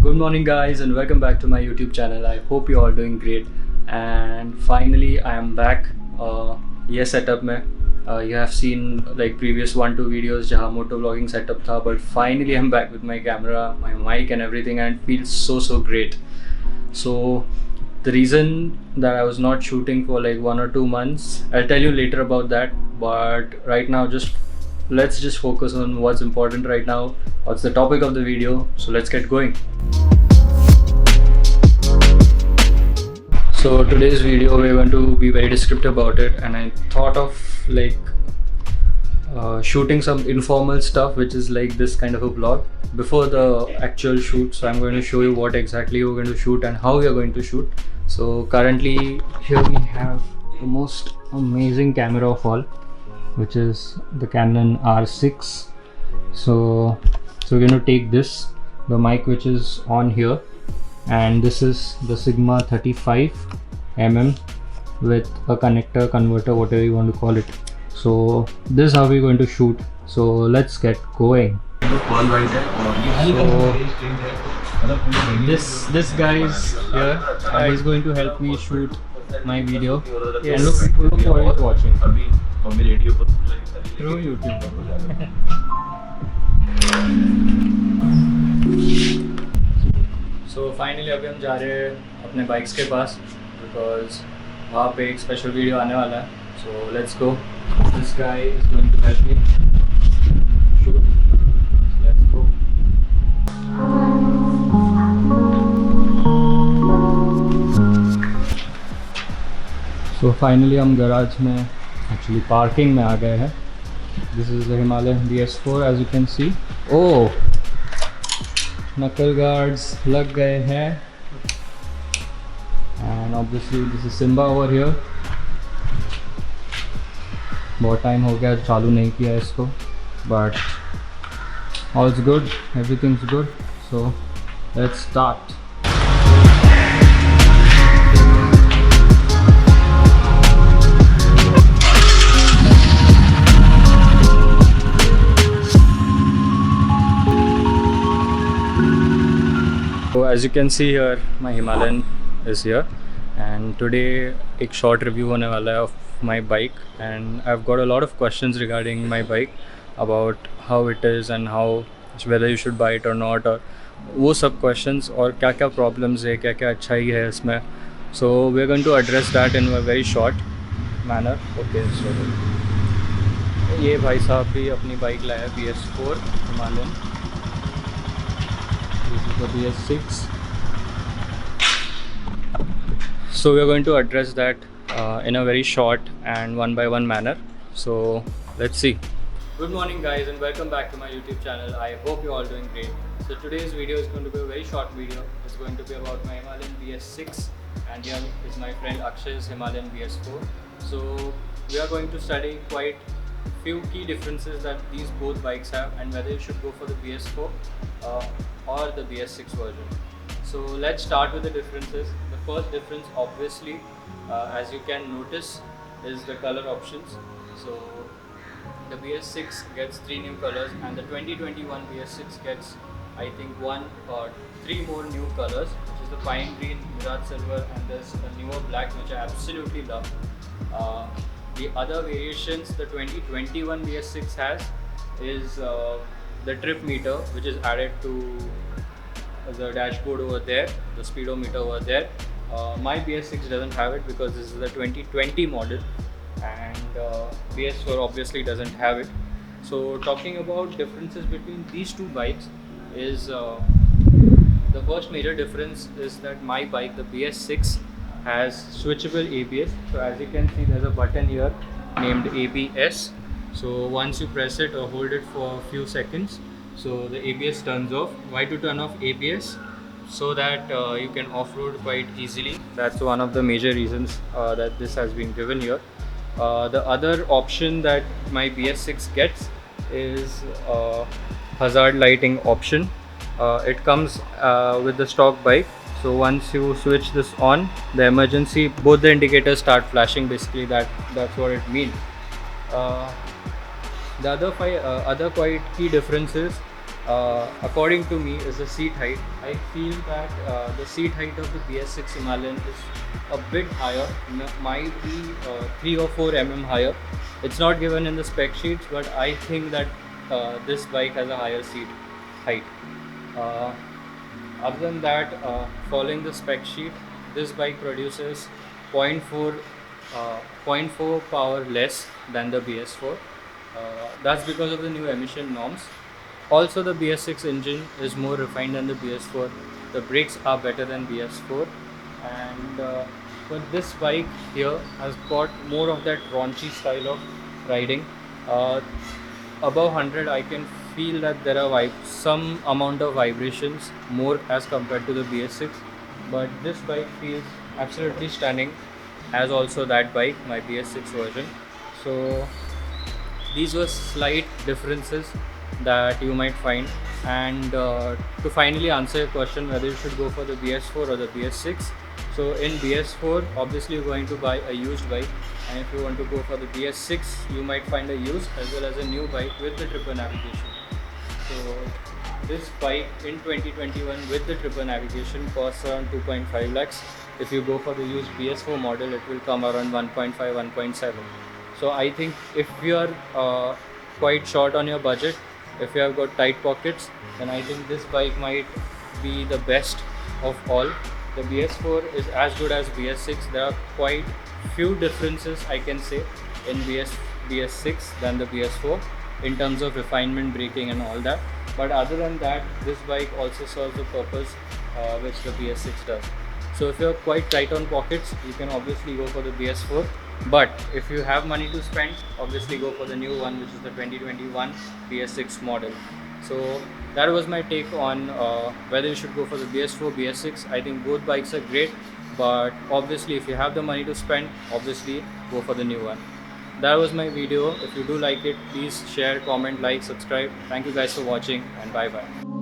Good morning, guys, and welcome back to my YouTube channel. I hope you're all doing great. And finally, I am back. ये setup में you have seen like previous 1-2 videos जहाँ motor vlogging setup था, but finally I'm back with my camera, my mic, and everything, and it feels so great. So the reason that I was not shooting for like 1 or 2 months, I'll tell you later about that. But right now, let's just focus on what's important right now. What's the topic of the video? So let's get going. So today's video we're going to be very descriptive about it, and I thought of like shooting some informal stuff, which is like this kind of a vlog before the actual shoot. So I'm going to show you what exactly we're going to shoot and how we are going to shoot. So currently here we have the most amazing camera of all, which is the Canon R6. So we're going to take this, the mic which is on here, and this is the Sigma 35mm with a connector, converter, whatever you want to call it. So this is how we're going to shoot. So let's get going. So this guy is here. He's going to help me shoot my video. Yes. And look what he's watching through YouTube. So finally अभी हम जा रहे हैं अपने bikes के पास, because वहाँ पे एक स्पेशल वीडियो आने वाला है. So let's go. This guy is going to help me shoot. So let's go. So finally हम गराज में एक्चुअली पार्किंग में आ गए हैं. This is the Himalayan BS4, as you can see. Oh, knuckle guards लग गए हैं, and obviously this is Simba over here. बहुत time हो गया चालू नहीं किया इसको, but all's good, everything's good. So let's start. So as you can see here, my Himalayan is here, and today एक short review होने वाला है of my bike, and I've got a lot of questions regarding my bike about how it is and how whether you should buy it or not, और वो सब questions और क्या क्या problems है, क्या क्या अच्छाई है इसमें. So we're going to address that in a very short manner. Okay, so ये भाई साहब भी अपनी बाइक लाया BS4 Himalayan. This is the BS6. So we are going to address that in a very short and one by one manner. So let's see. Good morning, guys, and welcome back to my YouTube channel. I hope you're all doing great. So today's video is going to be a very short video. It's going to be about my Himalayan BS6, and here is my friend Akshay's Himalayan BS4. So we are going to study quite few key differences that these both bikes have, and whether you should go for the BS4 or the BS6 version. So let's start with the differences. The first difference, obviously, as you can notice, is the color options. So the BS6 gets 3 new colors, and the 2021 BS6 gets, I think, 1 or 3 more new colors, which is the pine green, Mirage silver, and there's a newer black, which I absolutely love. The other variations the 2021 BS6 has is the trip meter, which is added to the dashboard over there, the speedometer over there. My BS6 doesn't have it because this is the 2020 model, and BS4 obviously doesn't have it. So talking about differences between these two bikes is the first major difference is that my bike, the BS6, has switchable ABS. So as you can see, there's a button here named ABS. So once you press it or hold it for a few seconds, so the ABS turns off. Why to turn off ABS? So that you can off-road quite easily. That's one of the major reasons that this has been given here. The other option that my BS6 gets is hazard lighting option. It comes with the stock bike. So once you switch this on, the emergency, both the indicators start flashing. Basically, that's what it means. The other quite key differences according to me, is the seat height. I feel that the seat height of the BS6 Himalayan is a bit higher, might be 3 or 4 higher. It's not given in the spec sheets, but I think that this bike has a higher seat height. Uh, Other than that, following the spec sheet, this bike produces zero point 0.4 zero point 0.4 power less than the BS4. That's because of the new emission norms. Also, the BS6 engine is more refined than the BS4. The brakes are better than BS4, and but this bike here has got more of that raunchy style of riding. Uh, Above 100, I can feel that there are some amount of vibrations more as compared to the BS6, but this bike feels absolutely stunning, as also that bike, my BS6 version. So these were slight differences that you might find. And to finally answer your question whether you should go for the BS4 or the BS6, so in BS4 obviously you're going to buy a used bike, and if you want to go for the BS6 you might find a used as well as a new bike with the tripper navigation. So this bike in 2021 with the tripper navigation costs around 2.5 lakhs. If you go for the used BS4 model, it will come around 1.5, 1.7. So I think if you are quite short on your budget, if you have got tight pockets, then I think this bike might be the best of all. The BS4 is as good as BS6. There are quite few differences I can say in BS6 than the BS4 in terms of refinement, braking and all that. But other than that, this bike also serves the purpose which the BS6 does. So if you're quite tight on pockets, you can obviously go for the BS4. But if you have money to spend, obviously go for the new one, which is the 2021 BS6 model. So that was my take on whether you should go for the BS4, BS6. I think both bikes are great, but obviously if you have the money to spend, obviously go for the new one. That was my video. If you do like it, please share, comment, like, subscribe. Thank you guys for watching, and bye bye.